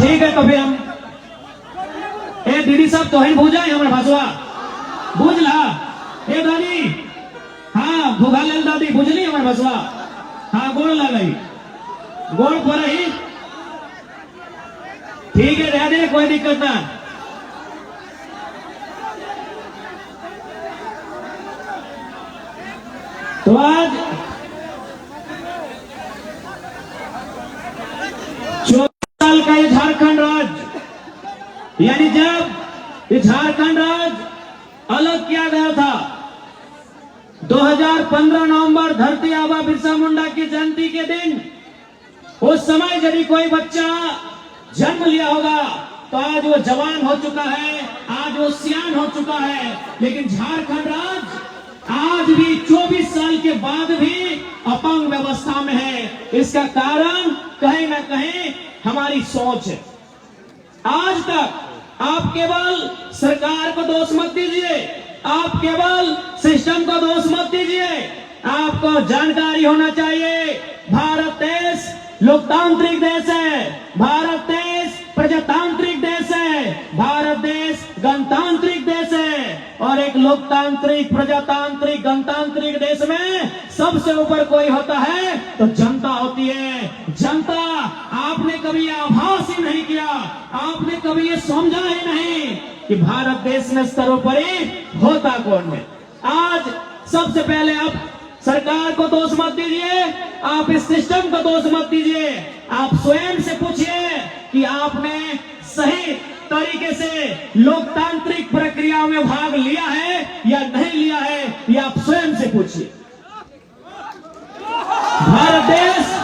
ठीक है तो फिर हम ए दीदी साहब तो बुझा हमारे भाषवा बुझला ए दादी हाँ भूखा लेल दादी बुझली हमारे भाषवा हाँ गोड़ लगाई गोड़ पर ही ठीक है रह दे कोई दिक्कत ना। तो आज 14 साल का ये झारखंड राज्य यानी जब ये झारखंड राज्य अलग किया गया था 2015 नवंबर धरती आबा बिरसा मुंडा की जयंती के दिन, उस समय यदि कोई बच्चा जन्म लिया होगा तो आज वो जवान हो चुका है, आज वो सियान हो चुका है। लेकिन झारखंड राज्य आज भी 24 साल के बाद भी अपंग व्यवस्था में है। इसका कारण कहीं ना कहीं हमारी सोच है। आज तक आप केवल सरकार को दोष मत दीजिए, आप केवल सिस्टम को दोष मत दीजिए, आपको जानकारी होना चाहिए भारत देश लोकतांत्रिक देश है, भारत देश प्रजातांत्रिक देश है, भारत देश गणतांत्रिक देश है। और एक लोकतांत्रिक प्रजातांत्रिक गणतांत्रिक देश में सबसे ऊपर कोई होता है तो जनता होती है। जनता आपने कभी आभास ही नहीं किया, आपने कभी ये समझा ही नहीं कि भारत देश में सर्वोपरि होता कौन है। आज सबसे पहले आप सरकार को दोष मत दीजिए, आप इस सिस्टम को दोष मत दीजिए, आप स्वयं से पूछिए कि आपने सही तरीके से लोकतांत्रिक प्रक्रिया में भाग लिया है या नहीं लिया है, ये आप स्वयं से पूछिए। भारत देश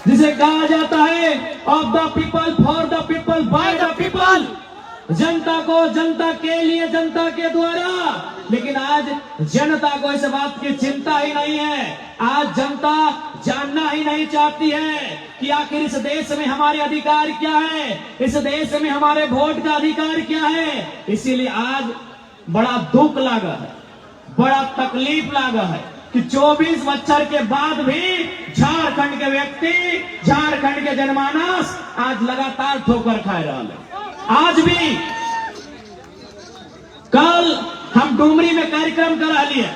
जिसे कहा जाता है of the people for the people by the people, जनता को जनता के लिए जनता के द्वारा। लेकिन आज जनता को इस बात की चिंता ही नहीं है, आज जनता जानना ही नहीं चाहती है कि आखिर इस देश में हमारे अधिकार क्या है, इस देश में हमारे वोट का अधिकार क्या है। इसीलिए आज बड़ा दुख लगा है, बड़ा तकलीफ लगा है कि 24 बच्चर के बाद भी झारखंड के व्यक्ति, झारखंड के जनमानस आज लगातार ठोकर खा रहा है। आज भी कल हम डुमरी में कार्यक्रम करा लिए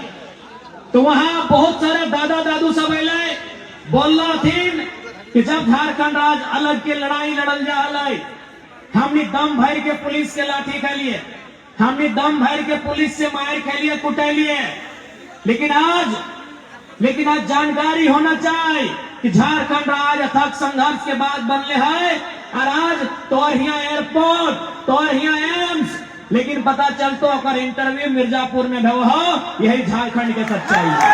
तो वहां बहुत सारे दादा दादू सब अले बोल रहा थी कि जब झारखंड राज्य अलग के लड़ाई लड़ल जा रहा है, हमने दम भर के पुलिस के लाठी खा लिए, हमने दम भर के पुलिस से मार खा लिए, कुटे लिए। लेकिन आज जानकारी होना चाहिए कि झारखंड राज्य अथक संघर्ष के बाद बनले है और आज तोर हिया एयरपोर्ट, तोर हिया एम्स। लेकिन पता चलतो अगर इंटरव्यू मिर्जापुर में भव हो, यही झारखंड के सच्चाई है,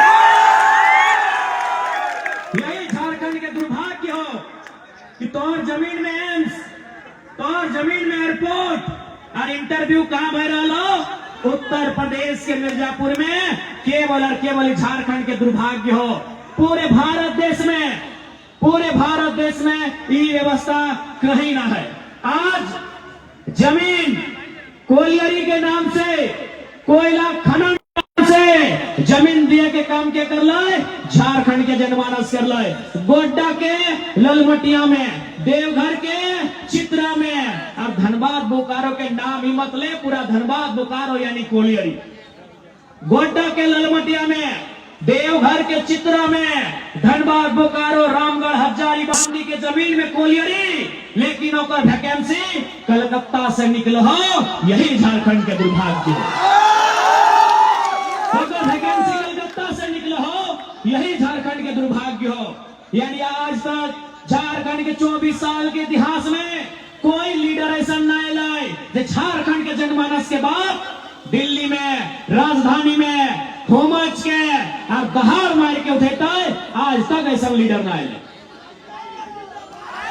यही झारखंड के दुर्भाग्य हो कि तोर जमीन में एम्स, तोर जमीन में एयरपोर्ट और इंटरव्यू कहां बह रहा हो, उत्तर प्रदेश के मिर्जापुर में। केवल और केवल झारखंड के दुर्भाग्य हो। पूरे भारत देश में ये व्यवस्था कहीं ना है। आज जमीन कोयलरी के नाम से, कोयला खनन से जमीन दिए के काम के कर लाए, झारखंड के जनमानस कर लाए। गोड्डा के ललमटिया में, देवघर के चित्रा में, और धनबाद बोकारो के नाम ही मत ले, पूरा धनबाद बोकारो यानी कोयलरी। गोड्डा के ललमटिया में, देवघर के चित्रा में, धनबाद बोकारो रामगढ़ हजारी बांदी के जमीन में कोयलरी। लेकिन ओकर वैकेंसी कलकत्ता से निकलो हो, यही झारखंड के दुर्भाग्य है। ओकर वैकेंसी कलकत्ता से निकलो हो, यही झारखंड के दुर्भाग्य हो। यानी आज तक झारखंड के 24 साल के इतिहास में कोई लीडर ऐसा नहीं लाए जो झारखंड के जनमानस के बाद दिल्ली में, राजधानी में घूमच के और दहाड़ मार के उठेता है। आज तक ऐसा लीडर ना आए।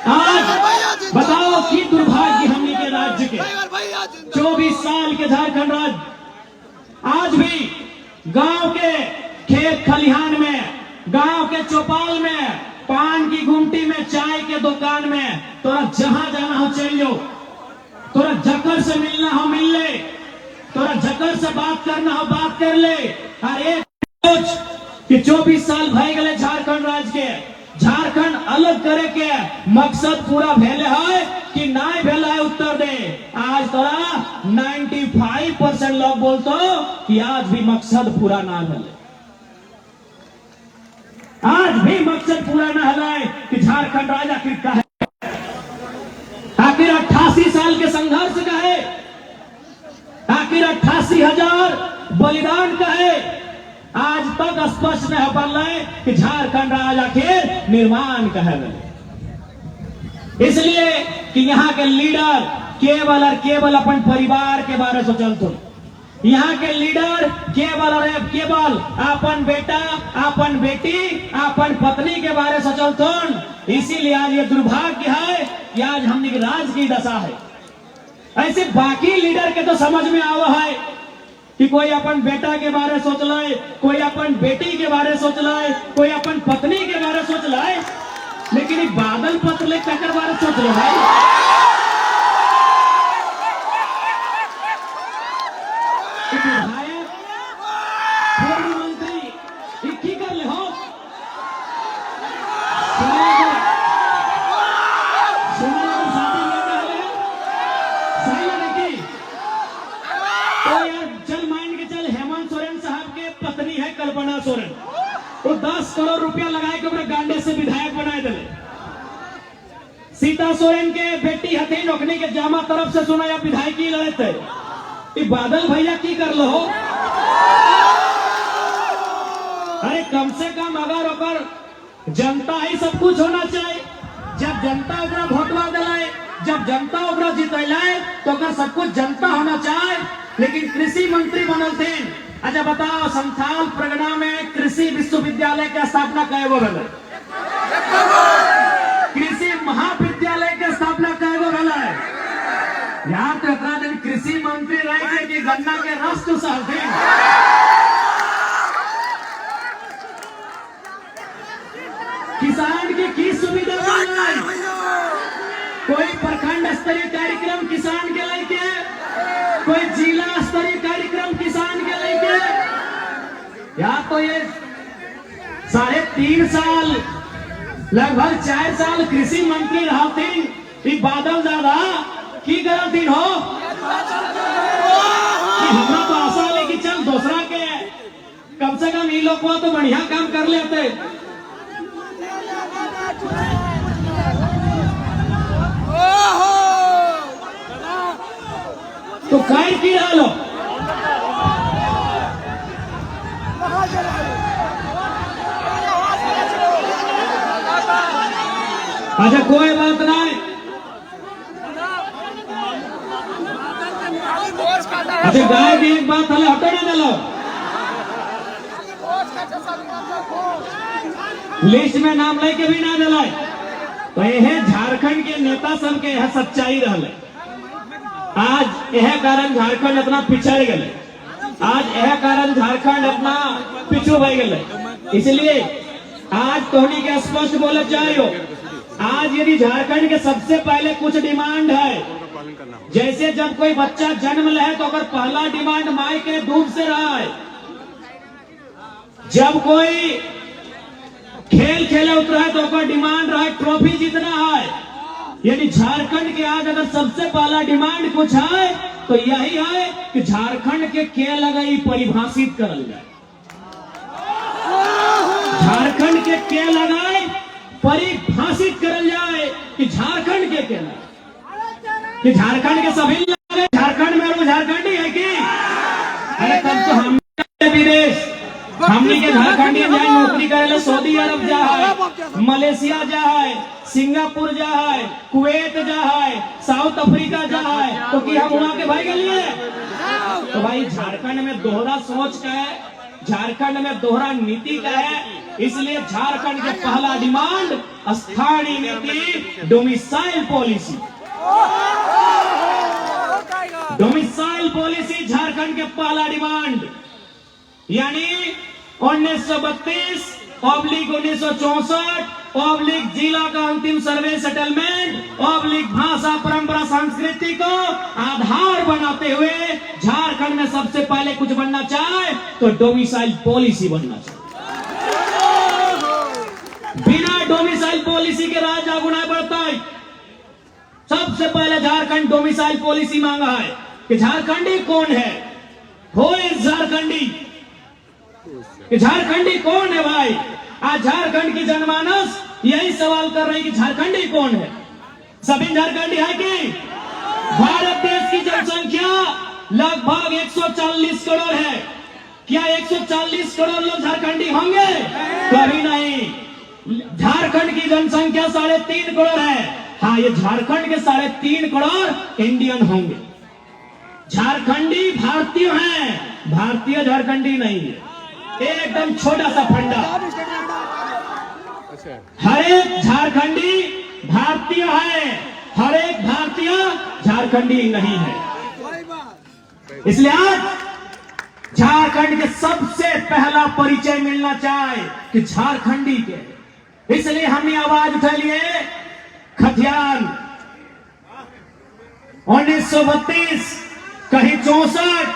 आज बताओ कि दुर्भाग्य हमने के राज्य के 24 साल के झारखंड राज्य, आज भी गांव के खेत खलिहान में, गांव के चौपाल में, पान की गुमटी में, चाय के दुकान में, तोरा जहां जाना हो चल जाओ, तोरा जकर से मिलना हो मिल ले, तोरा जकर से बात करना हो बात कर ले। अरे सोच कि 24 साल भाई गए झारखंड राज्य के, झारखंड अलग करे के मकसद पूरा भेले है कि नहीं भेल तोरा 95% लोग बोलतो कि आज भी मकसद पूरा ना हले, आज भी मकसद पूरा ना हले कि झारखंड राज्य आखिर का है, आखिर 88 साल के संघर्ष का है, आखिर 88,000 बलिदान का है। आज तक स्पष्ट नहीं हो पा रहा है कि झारखंड राज्य आखिर निर्माण का है। इसलिए कि यहाँ के लीडर केवल और केवल अपन परिवार के बारे में सोचलथुन, यहाँ के लीडर केवल और केवल अपन बेटा, अपन बेटी, अपन पत्नी के बारे में सोचलथुन। इसीलिए आज ये दुर्भाग्य है कि आज हमने की राज की दशा है। ऐसे बाकी लीडर के तो समझ में आवा है कि कोई अपन बेटा के बारे में सोच लाए, कोई अपन बेटी के बारे में सोच लाए, कोई अपन पत्नी के बारे में सोच लाए, लेकिन ये बादल पतले ककर बारे में सोच रहे भाई। विधायक, पूर्व मंत्री, ये की कर ले हो? कल्पना सोरेन वो 10 करोड़ रुपया लगाए के गांडे से विधायक बनाए दिले। सीता सोरेन के बेटी हथी नौकरी के जामा तरफ से सुना या विधायकी लड़े थे। बादल भैया की कर लो? अरे कम से कम अगर ओकर जनता ही सब कुछ होना चाहिए। जब जनता ओकरा वोटवा दिलाए, जब जनता ओकरा जितैलाए तो ओकर सब कुछ जनता होना चाहिए। लेकिन कृषि मंत्री बनल थे। अच्छा बताओ, संथाल परगना में कृषि विश्वविद्यालय की स्थापना कए गो भेलै? कृषि महाविद्यालय की स्थापना कए गो भेलै? यार तो एकरा दिन कृषि मंत्री रहे कि गन्ना के रस चूसलथिन। किसान की सुविधा मिलै? कोई प्रखंड स्तरीय कार्यक्रम किसान के लेके, कोई जिला स्तरीय कार्यक्रम किसान के लेके। या तो ये 3.5 साल, लगभग 4 साल कृषि मंत्री रहथिन। बादल दादा की करथिन हो? हमरा तो आशा है कि चल दूसरा के कम से कम ये लोग को तो बढ़िया काम कर लेते। तो काय की रहा लो? अच्छा कोई बात नहीं। अच्छा गाय भी एक बात हले हटो ना लो। लिस्ट में नाम लेके भी ना दिलाए तो यह झारखंड के नेता सब के यह सच्चाई रहले। आज यह कारण झारखंड अपना पिछड़ गए, आज यह कारण झारखंड अपना पिछू भय गए। इसलिए आज तोहनी के स्पष्ट बोले चाहिए। आज यदि झारखंड के सबसे पहले कुछ डिमांड है, जैसे जब कोई बच्चा जन्म ले तो अगर पहला डिमांड माई के दूध से रहा है, जब कोई खेल खेले उतरा है तो अगर डिमांड रहा है ट्रॉफी जीतना है। यदि झारखंड के आज अगर सबसे पहला डिमांड कुछ है तो यही है कि झारखंड के खेल लगाई परिभाषित करल जाए। झारखंड के खेल लगाए परिभाषित करल जाए कि झारखंड के खेल, कि झारखंड के सभी लगे झारखंड में और झारखंडी है कि? अरे तब तो हम विदेश हमनी के झारखंडी जाए नौकरी करे सऊदी अरब जा है, मलेशिया जा है, सिंगापुर जा है, कुवैत जा है, साउथ अफ्रीका जा है, तो कि हम वहां के भाई गए? तो भाई झारखंड में दोहरा सोच का है, झारखंड में दोहरा नीति का है। इसलिए झारखंड के पहला डिमांड स्थानीय नीति, domicile policy. Domicile policy Jharkhand के पहला डिमांड, यानी 1932/1964 जिला का अंतिम सर्वे सेटलमेंट भाषा परंपरा संस्कृति को आधार बनाते हुए झारखंड में सबसे पहले कुछ बनना चाहे तो डोमिसाइल पॉलिसी बनना चाहिए। बिना डोमिसाइल पॉलिसी के राज आगू नहीं बढ़ता है। सबसे पहले झारखंड डोमिसाइल पॉलिसी मांगा है कि झारखंडी कौन है, हो इस झारखंडी, कि झारखंडी कौन है भाई। आज झारखंड की जनमानस यही सवाल कर रही कि झारखंडी कौन है। सभी झारखंडी है कि भारत देश की जनसंख्या लगभग 140 करोड़ है। क्या 140 करोड़ लोग झारखंडी होंगे? कभी नहीं। झारखंड की जनसंख्या 3.5 करोड़ है। हाँ, ये झारखंड के 3.5 करोड़ इंडियन होंगे। झारखंडी भारतीय हैं, भारतीय झारखंडी नहीं है। एकदम छोटा सा फंडा, हर एक झारखंडी भारतीय है, हर एक भारतीय झारखंडी नहीं है। इसलिए आज झारखंड के सबसे पहला परिचय मिलना चाहे कि झारखंडी के। इसलिए हमने आवाज उठा लिए खतियान 1932 कहीं 64,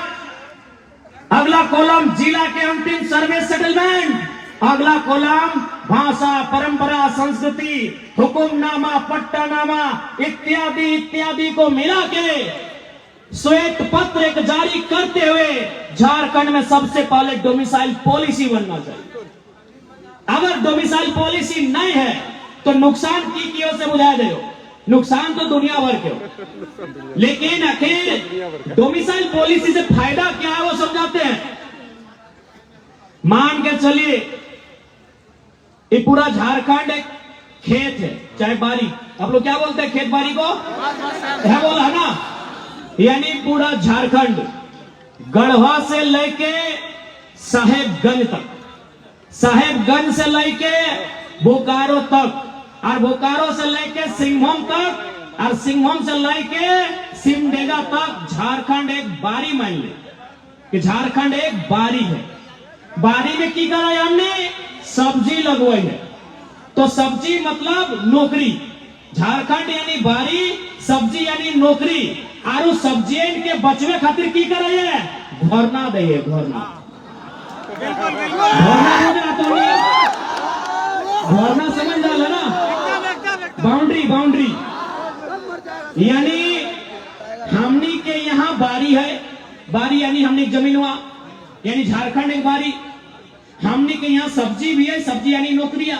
अगला कॉलम जिला के अंतिम सर्वे सेटलमेंट, अगला कॉलम भाषा, परंपरा, संस्कृति, हुकुमनामा, पट्टानामा इत्यादि इत्यादि को मिला के श्वेत पत्र एक जारी करते हुए झारखंड में सबसे पहले डोमिसाइल पॉलिसी बनना चाहिए। अगर डोमिसाइल पॉलिसी नहीं है तो नुकसान की ओर से बुझा दे, नुकसान तो दुनिया भर के हो, लेकिन आखिर डोमिसाइल पॉलिसी से फायदा क्या है वो समझाते हैं। मान के चलिए ये पूरा झारखंड एक खेत है, चाहे बारी, आप लोग क्या बोलते हैं खेत बारी को, है बोला है ना। यानी पूरा झारखंड गढ़वा से लेके साहेबगंज तक, साहेबगंज से लेके बोकारो तक, और बोकारो से लेके सिंहभूम तक, और सिंहभूम से लेके सिमडेगा तक झारखंड एक बारी मान ले कि झारखंड एक बारी है। बारी में की करा है हमने, सब्जी लगवाई है। तो सब्जी मतलब नौकरी, झारखंड यानी बारी, सब्जी यानी नौकरी। और सब्जियन के बचवे खातिर की करे है, घोरना दे, घोरना घोरना समझ डाल है ना, बाउंड्री बाउंड्री। यानी हमनी के यहाँ बारी है, बारी यानी हमने जमीन हुआ, यानी झारखंड एक बारी। हमने के यहाँ सब्जी भी है, सब्जी यानी नौकरियां।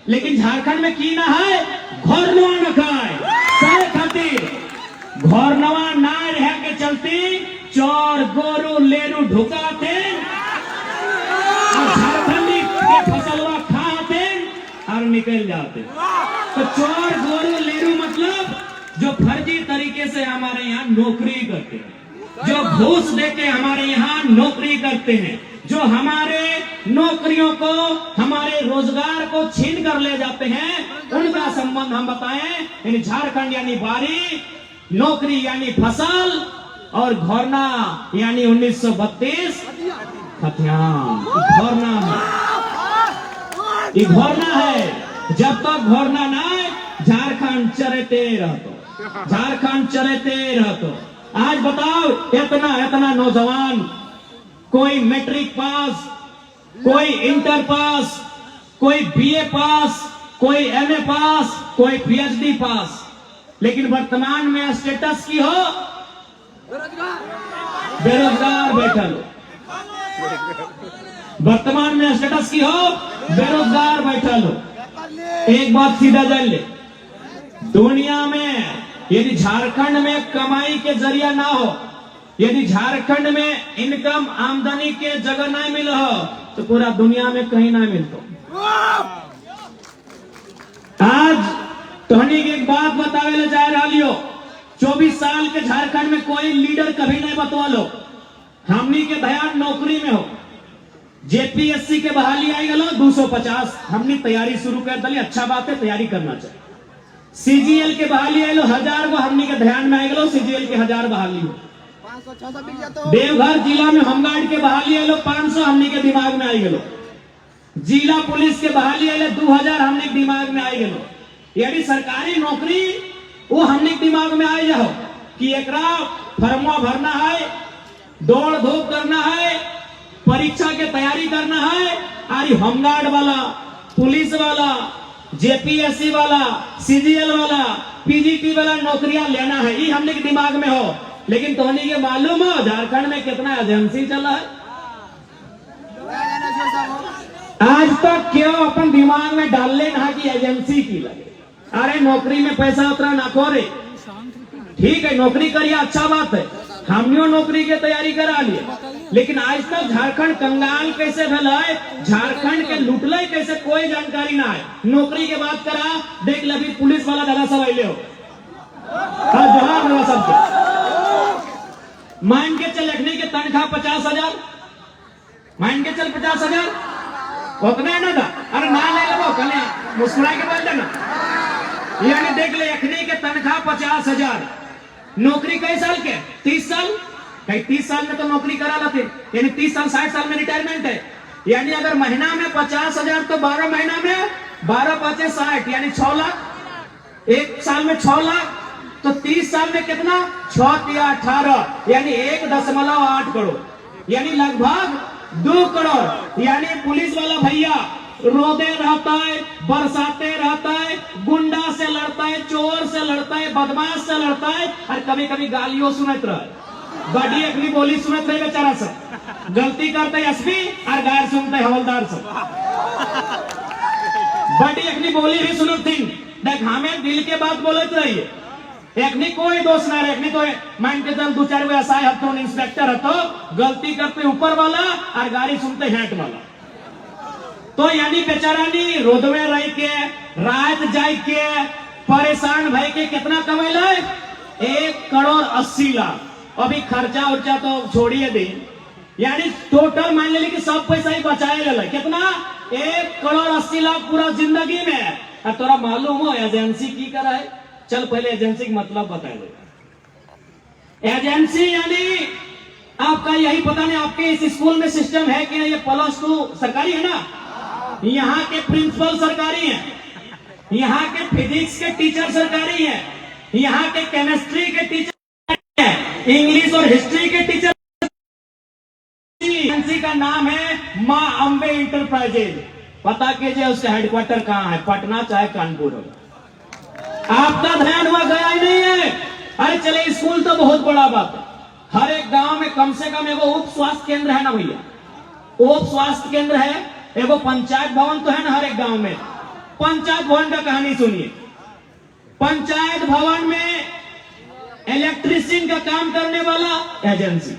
लेकिन झारखंड में की ना है, घोरनवा न खाए सारे खातिर, घोरनवा ना रह के चलती चोर गोरू लेरू ढुकाते और झारखंडी के फसलवा खाते और निकल जाते। तो चोर गोरू लेरू मतलब जो फर्जी तरीके से हमारे यहाँ नौकरी करते हैं, जो घूस देके हमारे यहाँ नौकरी करते हैं, जो हमारे नौकरियों को, हमारे रोजगार को छीन कर ले जाते हैं, उनका संबंध हम बताएं। यानी झारखंड यानी बारी, नौकरी यानी फसल, और घोरना यानी 1932 खतियान। घोरना है, ये घोरना है। जब तक घोरना ना है, झारखंड चरते रहतो, झारखंड चरते रहतो। आज बताओ, इतना इतना नौजवान, कोई मैट्रिक पास, कोई इंटर पास, कोई बीए पास, कोई एमए पास, कोई पीएचडी पास, लेकिन वर्तमान में स्टेटस की हो बेरोजगार बैठल। वर्तमान में स्टेटस की हो बेरोजगार बैठल हो। एक बात सीधा जान ले, दुनिया में यदि झारखंड में कमाई के जरिया ना हो, यदि झारखंड में इनकम आमदनी के जगह ना मिल हो, तो पूरा दुनिया में कहीं ना मिलतो। आज तोहनी की एक बात बतावे ले जा रहा लियो, 24 साल के झारखंड में कोई लीडर कभी नहीं बतवा लो। हमनी के ध्यान नौकरी में हो। जेपीएससी के बहाली आई गलो 250, हमने तैयारी शुरू कर दली, अच्छा बात है, तैयारी करना चाहिए। सीजीएल के बहाली आई लो 1000 को, हमनी के ध्यान में आई गलो सीजीएल के 1000 बहाली हो। देवघर जिला में होमगार्ड के बहाली आई लो 500, हमनी के दिमाग में आई गलो। जिला पुलिस के बहाली आई लो 2000, हमने दिमाग में आई गलो। यानी सरकारी नौकरी वो हमने दिमाग में आई जाओ कि एकरा फर्मा भरना है, दौड़ धूप करना है, परीक्षा के तैयारी करना है। अरे होमगार्ड वाला, पुलिस वाला, जेपीएससी वाला, सीजीएल वाला, पीजीटी वाला नौकरियां लेना है, ये हमने के दिमाग में हो। लेकिन तोहनी के मालूम हो झारखंड में कितना एजेंसी चला है? आज तक क्यों अपन दिमाग में डाल ले ना कि एजेंसी की लगे। अरे नौकरी में पैसा उतना ना खोरे, ठीक है नौकरी करिए, अच्छा बात है, हमने नौकरी की तैयारी करा लिए। लेकिन आज तक झारखंड कंगाल कैसे भला है, झारखंड के लुटले कैसे, कोई जानकारी ना है। नौकरी के बात करा, देख लभी पुलिस वाला दादा सब आइले हो, जोहार वाला सबके मान के चल रखने के तनख्वाह 50,000, मान के चल 50,000 उतना ना था। अरे ना ले लो कल मुस्कुरा के बोल देना, यानी देख ले अखनी के तनख्वाह 50,000, नौकरी कई साल के 30 साल, कई 30 साल में तो नौकरी करा लेते, यानी 30 साल 60 साल में रिटायरमेंट है। यानी अगर महीना में 50,000 तो 12 महीना में 12 5 60 यानी 6 लाख, एक साल में 6 लाख, तो 30 साल में कितना 6 या 18 यानी 1.8 करोड़, यानी लगभग 2 करोड़। यानी पुलिस वाला भैया रोदे रहता है, बरसाते रहता है, गुंडा से लड़ता है, चोर से लड़ता है, बदमाश से लड़ता है, और कभी कभी गालियों सुनत रहे, बड़ी अपनी बोली सुनत रहे बेचारा सब, गलती करते है एसपी और गायर सुनते है हवलदार सब, बड़ी अपनी बोली भी सुनत थी। देख हमें दिल के बात बोलते रहिए, एक नहीं कोई दोष ना रहे, तो मान के चल 2-4 गो एसआई हतो, इंस्पेक्टर हतो, गलती करते ऊपर वाला और गाड़ी सुनते हेट वाला। तो यानी बेचारानी रोदवे रह के रात जाए के परेशान भाई के कितना कमेला है 1,80,00,000। अभी खर्चा उर्चा तो छोड़िए दे, यानी टोटल मान ले कि सब पैसा ही बचाए ले कितना 1,80,00,000 पूरा जिंदगी में। और तोरा मालूम हो एजेंसी की करा है? चल पहले एजेंसी का मतलब बता दे। एजेंसी यानी आपका यही पता नहीं आपके इस स्कूल में सिस्टम है कि ये +2 सरकारी है ना, यहाँ के प्रिंसिपल सरकारी हैं, यहाँ के फिजिक्स के टीचर सरकारी हैं, यहाँ के केमिस्ट्री के टीचर हैं, इंग्लिश और हिस्ट्री के टीचर। एजेंसी का नाम है मां अंबे इंटरप्राइजेज। पता कीजिए उसका हेडक्वार्टर कहाँ है, पटना चाहे कानपुर हो। आपका ध्यान हुआ गया ही नहीं है। अरे चले स्कूल तो बहुत बड़ा बात है, हर एक गांव में कम से कम एगो उप स्वास्थ्य केंद्र है ना भैया, उप स्वास्थ्य केंद्र है, एगो पंचायत भवन तो है ना हर एक गांव में। पंचायत भवन का कहानी सुनिए, पंचायत भवन में इलेक्ट्रीशियन का काम करने वाला एजेंसी,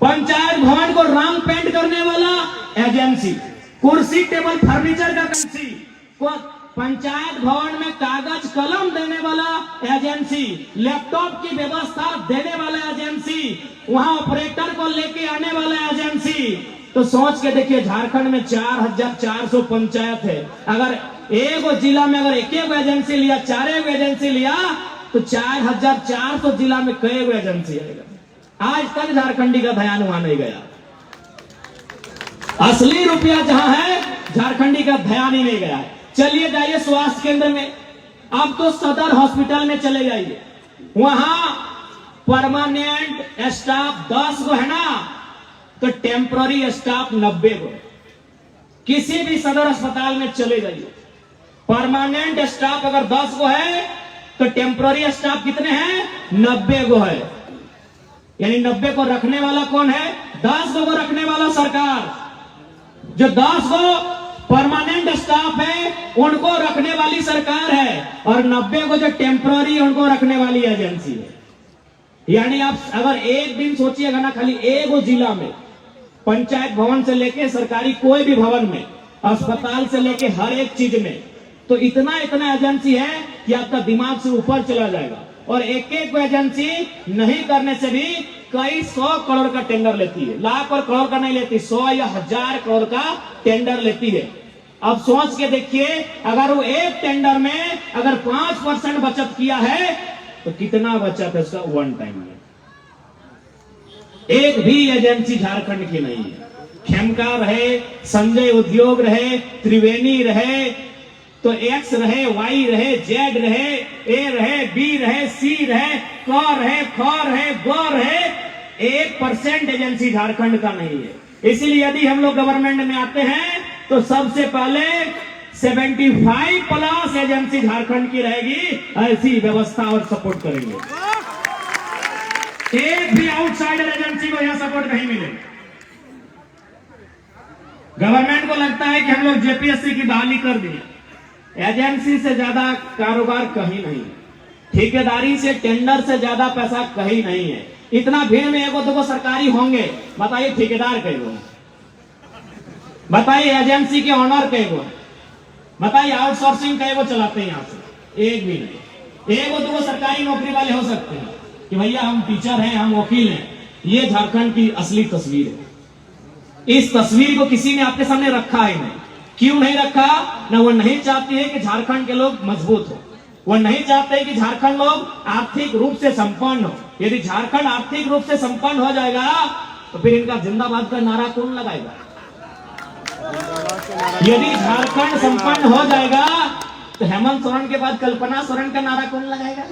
पंचायत भवन को रंग पेंट करने वाला एजेंसी, कुर्सी टेबल फर्नीचर का एजेंसी, पंचायत भवन में कागज कलम देने वाला एजेंसी, लैपटॉप की व्यवस्था देने वाला एजेंसी, वहां ऑपरेटर को लेके आने वाला एजेंसी। तो सोच के देखिए झारखंड में 4,400 पंचायत है, अगर एक जिला में अगर एक एजेंसी लिया, 4 एजेंसी लिया, तो 4,400 जिला में कई एजेंसी आएगा। आज तक झारखंडी का ध्यान वहां नहीं गया, असली रुपया जहां है झारखंडी का ध्यान ही नहीं गया है। चलिए जाइए स्वास्थ्य केंद्र में, अब तो सदर हॉस्पिटल में चले जाइए, वहां परमानेंट स्टाफ 10 गो है ना, तो टेम्पररी स्टाफ 90 गो। किसी भी सदर अस्पताल में चले जाइए, परमानेंट स्टाफ अगर 10 गो है तो टेम्पररी स्टाफ कितने हैं 90 गो है। यानी 90 को रखने वाला कौन है, 10 गो रखने वाला सरकार। जो 10 गो परमानेंट स्टाफ है उनको रखने वाली सरकार है, और 90 को जो टेम्पररी उनको रखने वाली एजेंसी है। यानी आप अगर एक दिन सोचिएगा ना, खाली एक जिला में पंचायत भवन से लेके सरकारी कोई भी भवन में, अस्पताल से लेके हर एक चीज में, तो इतना एजेंसी है कि आपका दिमाग से ऊपर चला जाएगा। और एक एक एजेंसी नहीं करने से भी कई 100 करोड़ का टेंडर लेती है, लाख और करोड़ का नहीं लेती, 100 या 1000 करोड़ का टेंडर लेती है। अब सोच के देखिए, अगर वो एक टेंडर में अगर 5% बचत किया है तो कितना बचत है उसका वन टाइम में। एक भी एजेंसी झारखंड की नहीं है। खेमका रहे, संजय उद्योग रहे, त्रिवेणी रहे, तो एक्स रहे, वाई रहे, जेड रहे, ए रहे, बी रहे, सी रहे, क रहे, ख रहे, ग रहे, 1% एजेंसी झारखंड का नहीं है। इसलिए यदि हम लोग गवर्नमेंट में आते हैं तो सबसे पहले 75+ एजेंसी झारखंड की रहेगी, ऐसी व्यवस्था और सपोर्ट करेंगे। एक भी आउटसाइडर एजेंसी को यहां सपोर्ट नहीं मिलेगा। गवर्नमेंट को लगता है कि हम लोग जेपीएससी की बहाली कर दिए, एजेंसी से ज्यादा कारोबार कहीं नहीं है, ठेकेदारी से टेंडर से ज्यादा पैसा कहीं नहीं है। इतना भीड़ में एगो दो सरकारी होंगे, बताइए ठेकेदार कई गो, बताइए एजेंसी के ऑनर कई गो, बताइए आउटसोर्सिंग कई गो चलाते हैं यहां से, एक भी नहीं। एगो दो सरकारी नौकरी वाले हो सकते हैं कि भैया हम टीचर हैं, हम वकील हैं। ये झारखंड की असली तस्वीर है। इस तस्वीर को किसी ने आपके सामने रखा ही नहीं। क्यों नहीं रखा? ना वो नहीं चाहती है कि झारखंड के लोग मजबूत हो, वो नहीं चाहते कि झारखंड लोग आर्थिक रूप से संपन्न हो। यदि झारखंड आर्थिक रूप से संपन्न हो जाएगा तो फिर इनका जिंदाबाद का नारा कौन लगाएगा? यदि झारखंड संपन्न हो जाएगा तो हेमंत सोरेन के बाद कल्पना सोरेन का नारा कौन लगाएगा?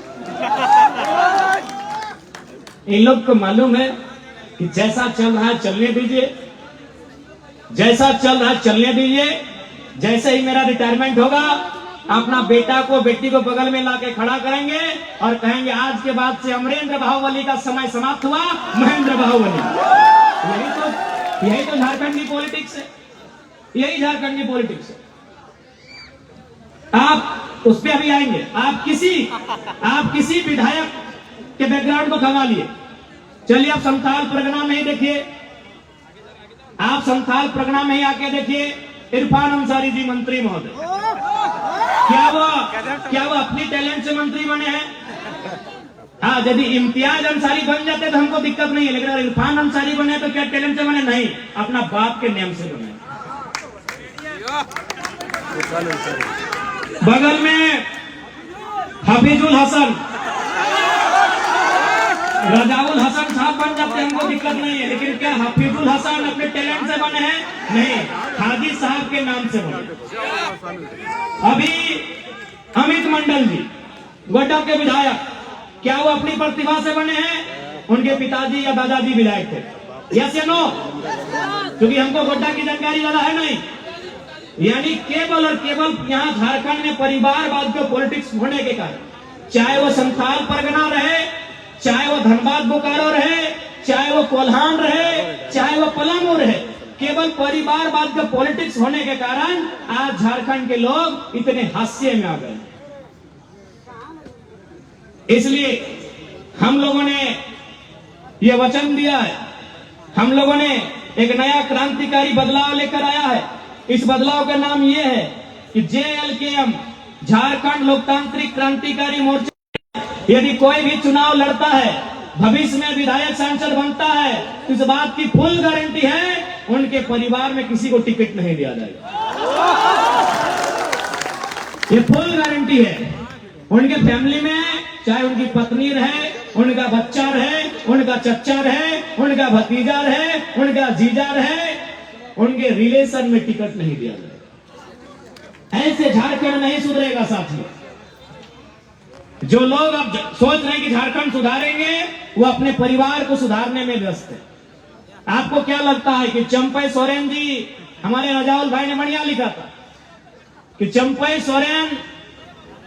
इन लोग को मालूम है कि जैसा चल रहा है चलने दीजिए, जैसा चल रहा है चलने दीजिए। जैसे ही मेरा रिटायरमेंट होगा, अपना बेटा को बेटी को बगल में लाके खड़ा करेंगे और कहेंगे आज के बाद से अमरेंद्र बाहुबली का समय समाप्त हुआ, महेंद्र बाहुबली। यही तो झारखंड की पॉलिटिक्स है, यही झारखंड की पॉलिटिक्स है। आप उस पर अभी आएंगे। आप किसी विधायक के बैकग्राउंड को खंगा लिए। चलिए आप संथाल परगना में ही देखिए, आप संथाल परगना में ही आके देखिए इरफान अंसारी जी मंत्री महोदय, क्या वो अपनी टैलेंट से मंत्री बने हैं? हाँ, यदि इम्तियाज अंसारी बन जाते तो हमको दिक्कत नहीं है, लेकिन अगर इरफान अंसारी बने तो क्या टैलेंट से बने? नहीं, अपना बाप के नेम से बने। बगल में हफीजुल हसन, रजाउल हसन साहब बन जाते हमको दिक्कत नहीं है, लेकिन क्या हफीजुल हसन अपने टैलेंट से बने हैं? नहीं, हाजी साहब के नाम से बने। अभी अमित मंडल जी गोड्डा के विधायक, क्या वो अपनी प्रतिभा से बने हैं? उनके पिताजी या दादाजी विधायक थे। यस या नो? क्योंकि हमको गोड्डा की जानकारी ज्यादा है नहीं। यानी केवल और केवल यहाँ झारखंड में परिवारवाद के पॉलिटिक्स होने के कारण, चाहे वो संथाल परगना रहे, चाहे वो धनबाद बोकारो रहे, चाहे वो कोल्हान रहे, चाहे वो पलामू रहे, केवल परिवारवाद का पॉलिटिक्स होने के कारण आज झारखंड के लोग इतने हास्य में आ गए। इसलिए हम लोगों ने यह वचन दिया है, हम लोगों ने एक नया क्रांतिकारी बदलाव लेकर आया है। इस बदलाव का नाम यह है कि JLKM, झारखंड लोकतांत्रिक क्रांतिकारी मोर्चा, यदि कोई भी चुनाव लड़ता है, भविष्य में विधायक सांसद बनता है, तो इस बात की फुल गारंटी है उनके परिवार में किसी को टिकट नहीं दिया जाएगा। ये फुल गारंटी है। उनके फैमिली में चाहे उनकी पत्नी रहे, उनका बच्चा रहे, उनका चच्चा रहे, उनका भतीजा रहे, उनका जीजा रहे, उनके रिलेशन में टिकट नहीं दिया जाएगा। ऐसे झारखंड नहीं सुधरेगा साथियों। जो लोग अब सोच रहे हैं कि झारखंड सुधारेंगे, वो अपने परिवार को सुधारने में व्यस्त है। आपको क्या लगता है कि चंपई सोरेन जी, हमारे रजाउल भाई ने बढ़िया लिखा था कि चंपई सोरेन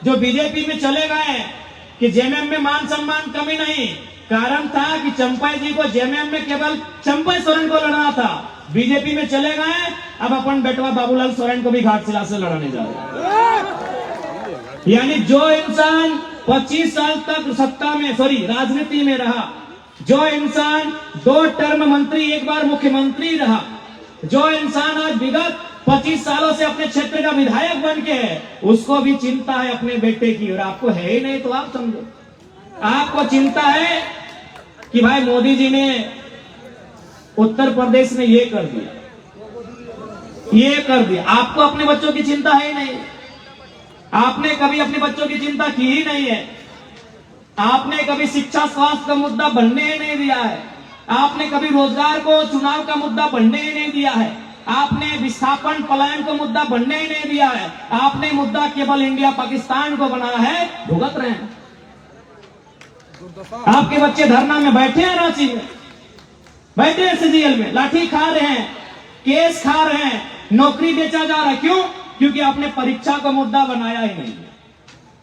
जो बीजेपी में चले गए कि जेएमएम में मान सम्मान कमी नहीं, कारण था कि चंपई जी को जेएमएम में केवल चंपई सोरेन को लड़ना था। बीजेपी में चले गए, अब अपन बेटवा बाबूलाल सोरेन को भी घाटशिला से लड़ाने जा रहे। यानी जो इंसान 25 साल तक सत्ता में राजनीति में रहा, जो इंसान 2 टर्म मंत्री, 1 बार मुख्यमंत्री रहा, जो इंसान आज विगत 25 सालों से अपने क्षेत्र का विधायक बन के है, उसको भी चिंता है अपने बेटे की। और आपको है ही नहीं तो आप समझो, आपको चिंता है कि भाई मोदी जी ने उत्तर प्रदेश में ये कर दिया, ये कर दिया। आपको अपने बच्चों की चिंता है ही नहीं। आपने कभी अपने बच्चों की चिंता की ही नहीं है। आपने कभी शिक्षा स्वास्थ्य का मुद्दा बनने ही नहीं दिया है। आपने कभी रोजगार को चुनाव का मुद्दा बनने ही नहीं दिया है। आपने विस्थापन पलायन को मुद्दा बनने ही नहीं दिया है। आपने मुद्दा केवल इंडिया पाकिस्तान को बनाया है, भुगत रहे हैं। आपके बच्चे धरना में बैठे हैं, रांची में बैठे हैं, सीजीएल में लाठी खा रहे हैं, केस खा रहे हैं, नौकरी बेचा जा रहा है। क्यों? क्योंकि आपने परीक्षा को मुद्दा बनाया ही नहीं है।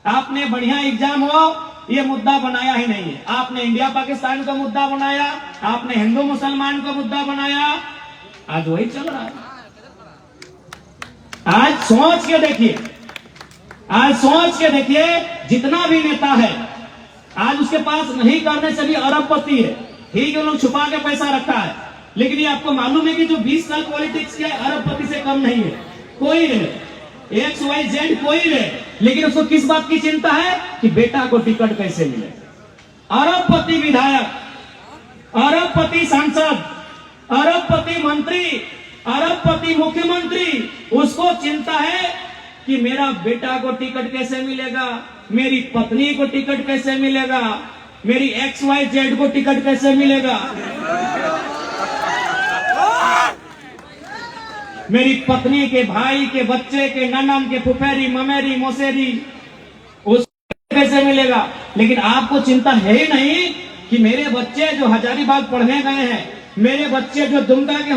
आपने बढ़िया एग्जाम हो ये मुद्दा बनाया ही नहीं है। आपने इंडिया पाकिस्तान को मुद्दा बनाया, आपने हिंदू मुसलमान को मुद्दा बनाया। आज वही चल रहा है। आज सोच के देखिए, आज सोच के देखिए, जितना भी नेता है आज उसके पास नहीं करने से भी अरबपति है। ठीक है, लोग छुपा के पैसा रखा है, लेकिन ये आपको मालूम है कि जो 20 साल पॉलिटिक्स किया है अरबपति से कम नहीं है। कोई रहे, XYZ कोई रहे, लेकिन उसको किस बात की चिंता है कि बेटा को टिकट कैसे मिले। अरबपति विधायक, अरबपति सांसद, अरबपति मंत्री, अरबपति मुख्यमंत्री, उसको चिंता है कि मेरा बेटा को टिकट कैसे मिलेगा, मेरी पत्नी को टिकट कैसे मिलेगा, मेरी XYZ को टिकट कैसे मिलेगा, मेरी पत्नी के भाई के बच्चे के ननम के फुफेरी ममेरी मौसेरी उसको कैसे मिलेगा। लेकिन आपको चिंता है ही नहीं कि मेरे बच्चे जो हजारीबाग पढ़ने गए हैं, मेरे बच्चे जो दुमका के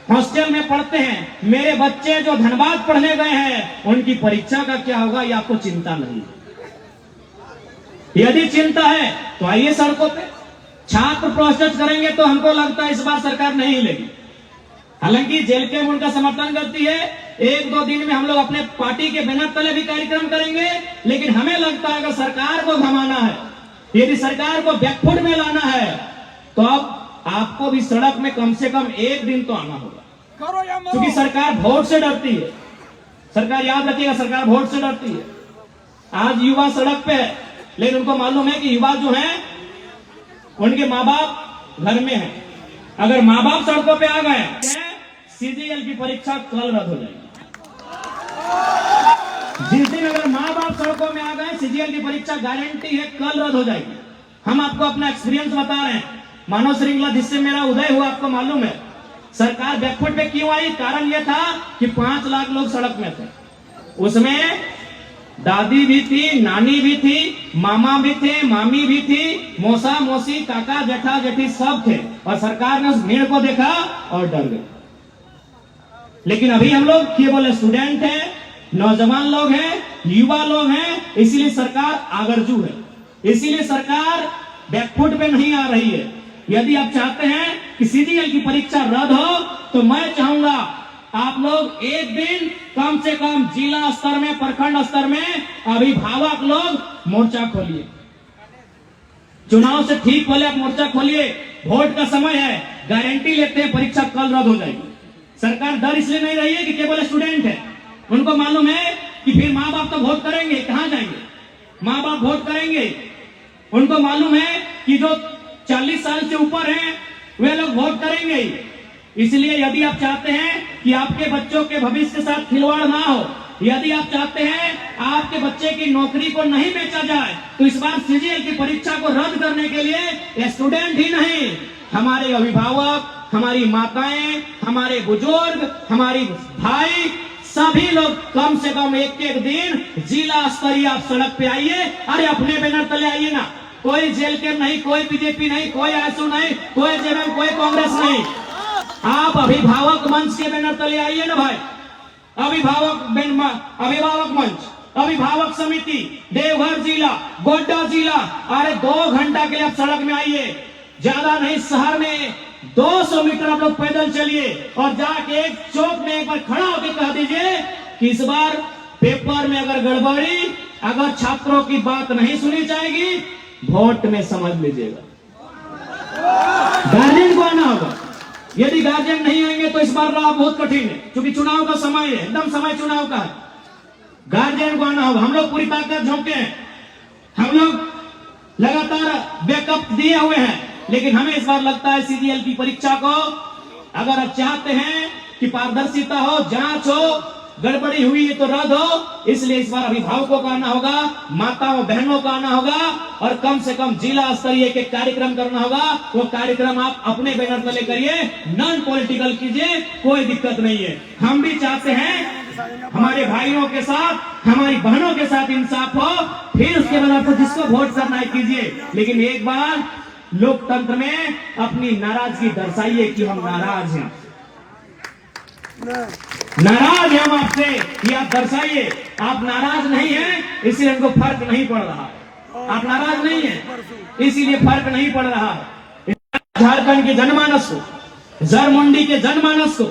हॉस्टल में पढ़ते हैं, मेरे बच्चे जो धनबाद पढ़ने गए हैं, उनकी परीक्षा का क्या होगा ये आपको चिंता नहीं। यदि चिंता है तो आइए सड़कों पे। छात्र प्रोटेस्ट करेंगे तो हमको लगता है इस बार सरकार नहीं हिलेगी। हालांकि जेल के उनका समर्थन करती है, 1-2 दिन में हम लोग अपने पार्टी के बैनर तले भी कार्यक्रम करेंगे, लेकिन हमें लगता है अगर सरकार को घमाना है, यदि सरकार को बैकफुट में लाना है, तो अब आपको भी सड़क में कम से कम 1 दिन तो आना होगा। क्योंकि सरकार वोट से डरती है। सरकार याद रखिएगा, सरकार वोट से डरती है। आज युवा सड़क पे है, लेकिन उनको मालूम है कि युवा जो है उनके माँ बाप घर में है। अगर माँ बाप सड़कों पे आ गए, CGL की परीक्षा कल रद्द हो जाएगी। जिस दिन अगर माँ बाप सड़कों में आ गए, CGL की परीक्षा गारंटी है कल रद्द हो जाएगी। हम आपको अपना एक्सपीरियंस बता रहे हैं। मानव श्रृंखला जिससे मेरा उदय हुआ आपको मालूम है। सरकार बैकफुट पे क्यों आई? कारण यह था कि 5 लाख लोग सड़क में थे। उसमें दादी भी थी, नानी भी थी, मामा भी थे, मामी भी थी, मौसा मौसी, काका जेठा जेठी सब थे, और सरकार ने उस भीड़ को देखा और डर गई। लेकिन अभी हम लोग केवल स्टूडेंट हैं, नौजवान लोग हैं, युवा लोग हैं, इसीलिए सरकार आगरजू है, इसीलिए सरकार बैकफुट पे नहीं आ रही है। यदि आप चाहते हैं कि CGL की परीक्षा रद्द हो, तो मैं चाहूंगा आप लोग एक दिन कम से कम जिला स्तर में, प्रखंड स्तर में अभिभावक लोग मोर्चा खोलिए। चुनाव से ठीक पहले आप मोर्चा खोलिए। वोट का समय है, गारंटी लेते हैं परीक्षा कल रद्द हो जाएगी। सरकार डर इसलिए नहीं रही है कि केवल स्टूडेंट है, उनको मालूम है कि फिर माँ बाप तो वोट करेंगे, कहां जाएंगे, माँ बाप वोट करेंगे। उनको मालूम है कि जो 40 साल से ऊपर हैं वे लोग वोट करेंगे। इसलिए यदि आप चाहते हैं कि आपके बच्चों के भविष्य के साथ खिलवाड़ ना हो, यदि आप चाहते हैं आपके बच्चे की नौकरी को नहीं बेचा जाए, तो इस बार CGL की परीक्षा को रद्द करने के लिए स्टूडेंट ही नहीं, हमारे अभिभावक, हमारी माताएं, हमारे बुजुर्ग, हमारी भाई, सभी लोग कम से कम एक दिन जिला स्तरीय आप सड़क पे आइए। अरे अपने बैनर तले आइए ना। कोई जेल के नहीं, कोई बीजेपी नहीं, कोई आसू नहीं, कोई जेएमएम, कोई कांग्रेस नहीं। आप अभिभावक मंच के बैनर तले आइए ना भाई। अभिभावक मंच, अभिभावक समिति, देवघर जिला, गोड्डा जिला, अरे 2 घंटा के लिए आप सड़क में आइए। ज्यादा नहीं, शहर में 200 मीटर आप लोग पैदल चलिए और जाके एक चौक में एक बार खड़ा होकर कह दीजिए कि इस बार पेपर में अगर गड़बड़ी, अगर छात्रों की बात नहीं सुनी जाएगी, वोट में समझ लीजिएगा। गार्जियन को आना होगा। यदि गार्जियन नहीं आएंगे तो इस बार राह बहुत कठिन है, क्योंकि चुनाव का समय है, एकदम समय चुनाव का है। गार्जियन को आना होगा। हम लोग पूरी ताकत झोंके हैं, हम लोग लगातार बैकअप दिए हुए हैं, लेकिन हमें इस बार लगता है CGL की परीक्षा को अगर आप चाहते हैं कि पारदर्शिता हो, जांच हो, गड़बड़ी हुई है तो रद्द हो, इसलिए इस बार अभिभावकों का आना होगा, माताओं बहनों का आना होगा, और कम से कम जिला स्तरीय के कार्यक्रम करना होगा। वो कार्यक्रम आप अपने बैनर तले करिए, नॉन पॉलिटिकल कीजिए, कोई दिक्कत नहीं है। हम भी चाहते हैं हमारे भाइयों के साथ, हमारी बहनों के साथ इंसाफ हो, फिर उसके बाद आपको जिसको वोट करना है कीजिए, लेकिन एक बार लोकतंत्र में अपनी नाराजगी दर्शाइए कि हम नाराज हैं। नाराज हैं हम आपसे, ये आप दर्शाइए। आप नाराज नहीं हैं इसलिए हमको फर्क नहीं पड़ रहा। आप नाराज नहीं हैं इसीलिए फर्क नहीं पड़ रहा। झारखंड के जनमानस को, जरमुंडी के जनमानस को,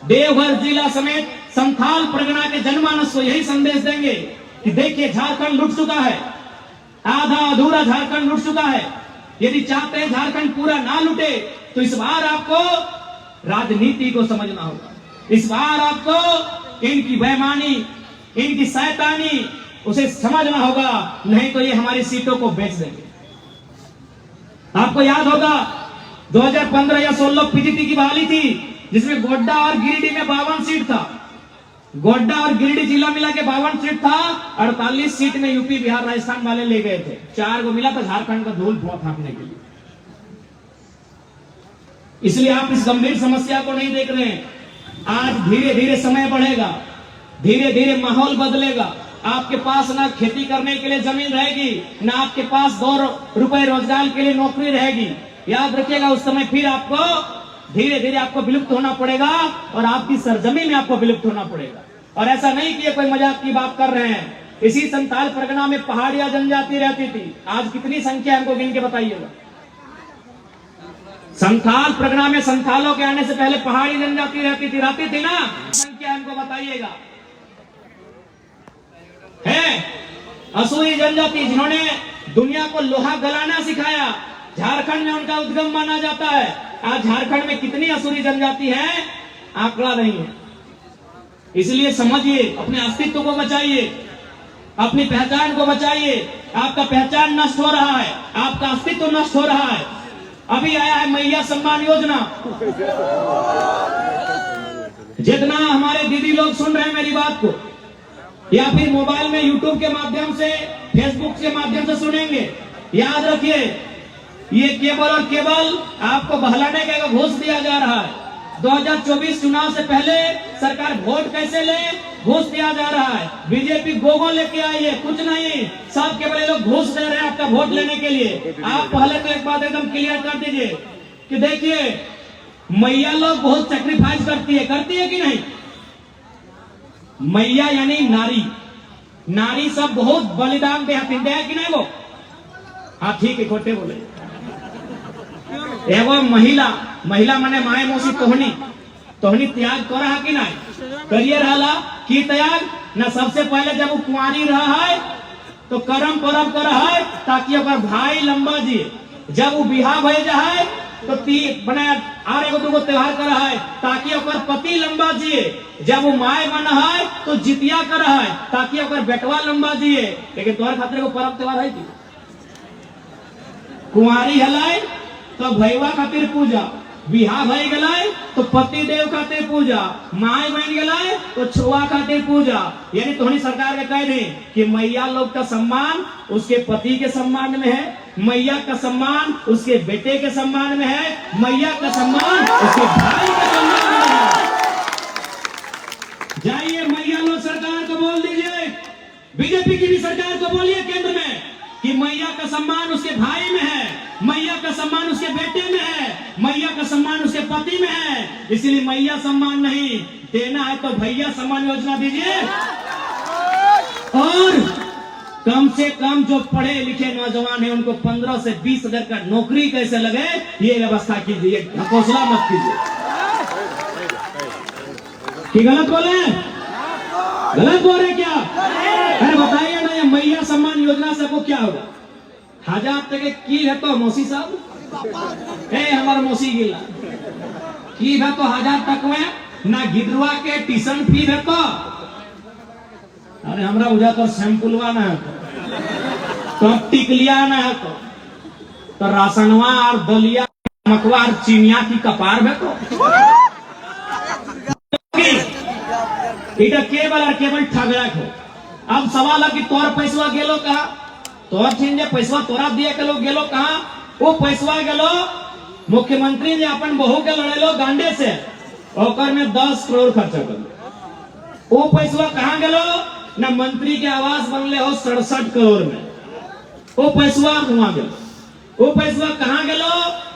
देवघर जिला समेत संथाल परगना के जनमानस को यही संदेश देंगे कि देखिए झारखंड लुट चुका है, आधा अधूरा झारखंड लुट चुका है। यदि चाहते हैं झारखंड पूरा ना लुटे तो इस बार आपको राजनीति को समझना होगा। इस बार आपको इनकी बेईमानी, इनकी शैतानी उसे समझना होगा, नहीं तो ये हमारी सीटों को बेच देंगे। आपको याद होगा 2015 या 16 पीजीटी की बहाली थी जिसमें गोड्डा और गिरिडीह में 52 सीट था। गोड्डा और गिरिडीह जिला मिला के 52 सीट था। 48 सीट में यूपी बिहार राजस्थान वाले ले गए थे। 4 को मिला था झारखंड का धूल फांकने के लिए। इसलिए आप इस गंभीर समस्या को नहीं देख रहे हैं। आज धीरे धीरे समय बढ़ेगा, धीरे धीरे माहौल बदलेगा। आपके पास ना खेती करने के लिए जमीन रहेगी, ना आपके पास 2 रुपए रोजगार के लिए नौकरी रहेगी। याद रखिएगा उस समय फिर आपको धीरे धीरे आपको विलुप्त होना पड़ेगा और आपकी सरजमी में आपको विलुप्त होना पड़ेगा। और ऐसा नहीं कि ये कोई मजाक की बात कर रहे हैं। इसी संथाल परगना में पहाड़िया जनजाति रहती थी। आज कितनी संख्या हमको गिन के बताइएगा। संथाल परगना में संथालों के आने से पहले पहाड़ी जनजाति रहती थी ना? संख्या हमको बताइएगा। है असुरी जनजाति जिन्होंने दुनिया को लोहा गलाना सिखाया, झारखंड में उनका उद्गम माना जाता है। आज झारखंड में कितनी असुरी जनजाति है आंकड़ा नहीं है। इसलिए समझिए, अपने अस्तित्व को बचाइए, अपनी पहचान को बचाइए। आपका पहचान नष्ट हो रहा है, आपका अस्तित्व नष्ट हो रहा है। अभी आया है मैया सम्मान योजना। जितना हमारे दीदी लोग सुन रहे हैं मेरी बात को, या फिर मोबाइल में यूट्यूब के माध्यम से, फेसबुक के माध्यम से सुनेंगे, याद रखिए ये केवल और केवल आपको बहलाने का घूस दिया जा रहा है। 2024 चुनाव से पहले सरकार वोट कैसे ले, घूस दिया जा रहा है। बीजेपी गोगो लेके आई है, कुछ नहीं, सब केवल लोग घूस दे रहे हैं आपका वोट लेने के लिए। आप पहले तो एक बात एकदम क्लियर कर दीजिए कि देखिए मैया लोग बहुत सेक्रीफाइस करती है कि नहीं? मैया यानी नारी, नारी सब बहुत बलिदान दे है कि नहीं? वो हाँ ठीक है, खोटे बोले। एवं महिला माने माए मौसी तोहनी त्याग कर रहा कि नहीं? करिए रहा की त्याग ना। सबसे पहले जब वो कुंवारी रहा है तो करम परम कर रहा है ताकि ओकर भाई लंबा जिए। जब वो बिहार भय जाए तो बने आर एगो दूगो त्योहार कर रहा है ताकि ओकर पति लंबा जिए। जब वो माए बना है तो जितिया कर रहा है ताकि ओकर बेटवा लंबा जिए। लेकिन तोहर खातिर को पर्व त्योहार है कि कुंवारी हलाय तो भैया खातिर पूजा, बिहार भय गलाय तो पति देव खातिर पूजा, माए बन गलाय तो छुआ खातिर पूजा। यानी तोहनी सरकार के कह दी कि मैया लोग का सम्मान उसके पति के सम्मान में है, मैया का सम्मान उसके बेटे के सम्मान में है, मैया का सम्मान उसके भाई के सम्मान में है। जाइए मैया लोग सरकार को बोल दीजिए, बीजेपी की भी सरकार को बोलिए केंद्र में कि मैया का सम्मान उसके भाई में है, मैया का सम्मान उसके बेटे में है, मैया का सम्मान उसके पति में है। इसलिए मैया सम्मान नहीं देना है तो भैया सम्मान योजना दीजिए। और कम से कम जो पढ़े लिखे नौजवान हैं उनको 15 से 20 हजार का नौकरी कैसे लगे ये व्यवस्था कीजिए, हौसला मत कीजिए। कि गलत बोले? गलत बोल रहे क्या? अरे बताइए ना, ये मैया सम्मान योजना से आपको क्या होगा? 1000 तक की है तो मौसी साहब हमारा मौसी गिला की है तो 1000 तक में ना गिदरुआ के ट्यूशन फी है तो अरे हमरा उजा तो सैंपलवा ना है तो टिकलिया ना है तो राशनवा और दलिया मकवा और चिनिया की कपार है तो केवल ठगड़ा हो। अब सवाल है कि तोर पैसवा गेलो कहा, तोर छीन पैसवा तोरा दिए के लोग गेलो कहा? वो पैसवा गेलो मुख्यमंत्री ने अपन बहू के लड़ेलो गांडे से, ओकर में 10 करोड़ खर्चा कर। वो पैसवा कहाँ गेलो? ना मंत्री के आवास बनले हो 67 करोड़ में, वो पैसवा वहां गेलो। वो पैसवा कहाँ गेलो?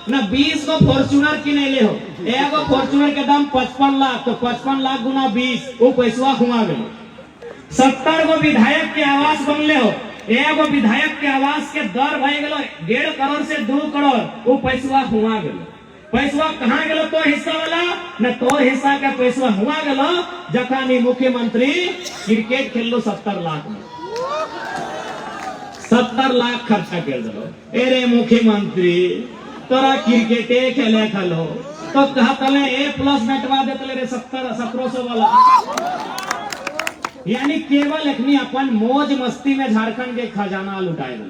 ना 20 को फॉर्च्यूनर किने ले हो। एगो फॉर्च्यूनर के दाम 55 लाख, तो 55 लाख गुना 20 वो पैसा हुआ गए। 70 गो विधायक के आवास बनले हो, एगो विधायक के आवास के दर भाई गलो 1.5 करोड़ से 2 करोड़, वो पैसा हुआ गए। पैसा कहाँ गलो? तो हिस्सा वाला न तो हिस्सा का पैसा हुआ गलो जखानी मुख्यमंत्री क्रिकेट खेल लो 70 लाख में, 70 लाख खर्चा कर दो। अरे मुख्यमंत्री तोरा क्रिकेटे खेले खलो तो कहा तले A+ बैठवा देते रे 1700 वाला। यानी केवल अखनी अपन मौज मस्ती में झारखंड के खजाना लुटाए दो,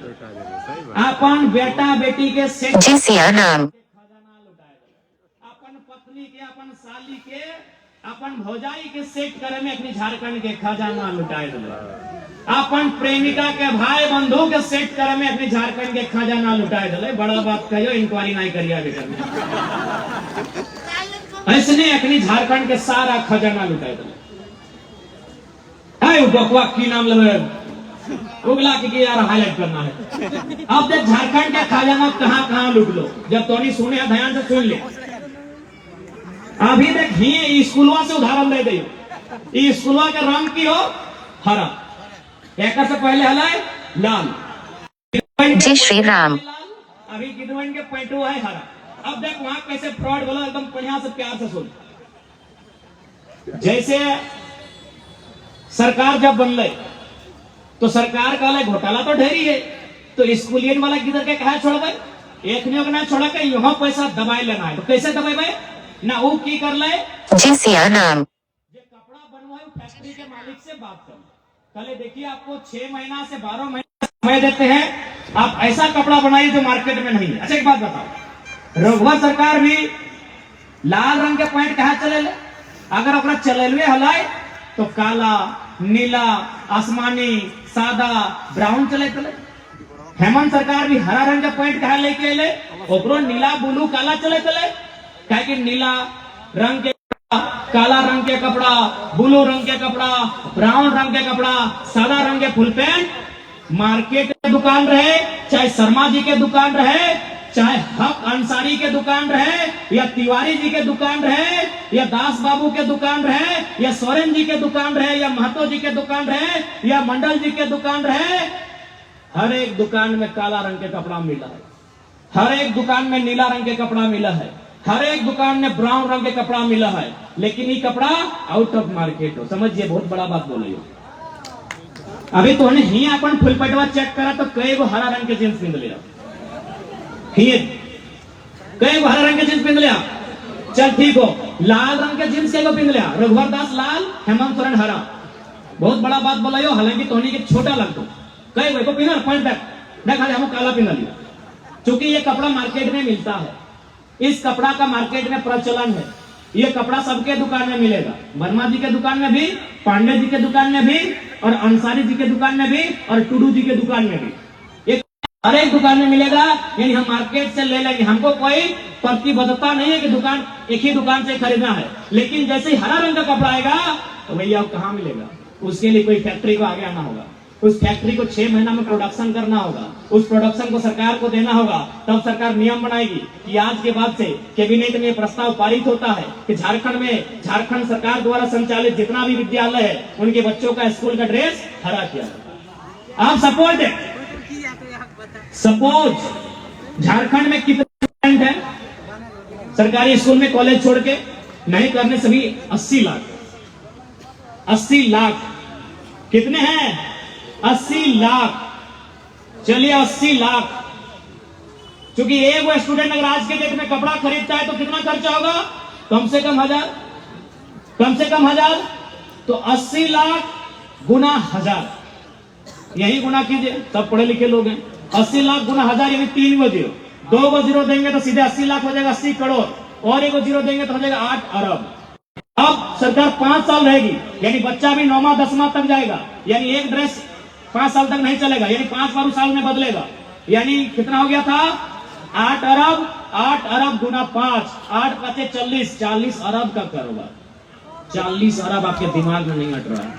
अपन बेटा बेटी के सेठ खजाना लुटाए दो, अपन पत्नी के, अपन साली के, अपन भौजाई के सेट करे में अपनी झारखंड के खजाना लुटाए दो, अपन प्रेमिका के भाई बंधु के सेट करे में अपनी झारखंड के खजाना लुटाए दो। बड़ा बात कहियो, इंक्वायरी नहीं करिया बेटा, ऐसने अपनी झारखंड के सारा खजाना लुटाए दो। बकवा की नाम लगे उगला के यार हाईलाइट करना है। अब देख झारखंड के खजाना कहां कहां लूट लो, जब तो नहीं सुने ध्यान से सुन ले। अभी देख ही स्कूलवा से उदाहरण दे दे, स्कूलवा के रंग की हो हरा, एक से पहले हलाए लाल, जय श्री राम। अभी गिदवन के पैंटो है हरा। अब देख वहां कैसे फ्रॉड बोला, एकदम बढ़िया से प्यार से सुन। जैसे सरकार जब बनले तो सरकार कहले घोटाला तो ढेरी है, तो स्कूलियन वाला किधर के कहा छोड़ गए, एक ने ना छोड़ा के यहाँ पैसा दबाई लेना है, तो कैसे दबाई ना वो की कर ले जी सिया नाम ये कपड़ा बनवाए फैक्ट्री के मालिक से बात कर, कहले देखिए आपको 6 महीना से 12 महीना समय देते हैं, आप ऐसा कपड़ा बनाइए जो मार्केट में नहीं है। अच्छा एक बात बताओ, रघुवर सरकार भी लाल रंग के पैंट कहा चले ले, अगर ओकरा चलेलवे हलाए तो काला, नीला, आसमानी, सादा, ब्राउन चले चले। हेमंत सरकार भी हरा रंग का पैंट कहा लेके अले, ओकरो नीला, ब्लू, काला चले चले। कहे कि नीला रंग के काला रंग के कपड़ा, ब्लू रंग के कपड़ा, ब्राउन रंग के कपड़ा, सादा रंग के फुल पैंट मार्केट के दुकान रहे, चाहे शर्मा जी के दुकान रहे, चाहे हक अंसारी के दुकान रहे, या तिवारी जी के दुकान रहे, या दास बाबू के दुकान रहे, या सोरेन जी के दुकान रहे, या महतो जी के दुकान रहे, या मंडल जी के दुकान रहे, हर एक दुकान में काला रंग के कपड़ा मिला है, हर एक दुकान में नीला रंग के कपड़ा मिला है, हर एक दुकान में ब्राउन रंग के कपड़ा मिला है, लेकिन ये कपड़ा आउट ऑफ मार्केट हो। समझिए, बहुत बड़ा बात बोल रही हो। अभी तो ही अपन फुल पटवा चेक करा तो कई वो हरा रंग के जींस पिंध लिया, कई वो हरा रंग के जींस पिंध लिया, चल ठीक हो। लाल रंग के जींस के पिंध लिया, रघुवर दास लाल, हेमंत सोरेन हरा, बहुत बड़ा बात बोला हो। हालांकि तोहनी के छोटा लगता कई वो पिंधा पॉइंट बैक देखा हम काला पिंधा लिया, क्योंकि ये कपड़ा मार्केट में मिलता है, इस कपड़ा का मार्केट में प्रचलन है। ये कपड़ा सबके दुकान में मिलेगा, वर्मा जी के दुकान में भी, पांडे जी के दुकान में भी, और अंसारी जी के दुकान में भी, और टूडू जी के दुकान में भी, एक हर एक दुकान में मिलेगा। यानी हम मार्केट से ले लेंगे, हमको कोई प्रतिबद्धता नहीं है कि दुकान एक ही दुकान से खरीदना है, लेकिन जैसे ही हरा रंग का कपड़ा आएगा तो भैया कहाँ मिलेगा, उसके लिए कोई फैक्ट्री को आगे आना होगा, उस फैक्ट्री को 6 महीना में प्रोडक्शन करना होगा, उस प्रोडक्शन को सरकार को देना होगा, तब सरकार नियम बनाएगी कि आज के बाद से कैबिनेट में प्रस्ताव पारित होता है कि झारखंड में झारखंड सरकार द्वारा संचालित जितना भी विद्यालय है उनके बच्चों का स्कूल का ड्रेस हरा किया जाता। आप सपोज झारखंड में कितने स्टूडेंट है सरकारी स्कूल में कॉलेज छोड़ के, नहीं करने सभी 80 लाख, 80 लाख कितने हैं 80 लाख। चलिए 80 लाख, क्योंकि एक वो स्टूडेंट अगर आज के डेट में कपड़ा खरीदता है तो कितना खर्चा होगा, कम से कम 1000, कम से कम 1000, तो 80 लाख गुना 1000, यही गुना कीजिए, सब पढ़े लिखे लोग हैं। 80 लाख गुना 1000 यानी 3 गो जीरो, 2 गो जीरो देंगे तो सीधे 80 लाख हो जाएगा, 80 करोड़, और 1 गो जीरो देंगे तो हो जाएगा 8 अरब। अब सरकार 5 साल रहेगी, यानी बच्चा भी 9वां 10वां तक जाएगा, यानी एक ड्रेस 5 साल तक नहीं चलेगा, यानी 5 बार साल में बदलेगा, यानी कितना हो गया था 8 अरब, 8 अरब गुना 5, 8 पचे 40, 40 अरब का कारोबार। 40 अरब आपके दिमाग में नहीं हट रहा है।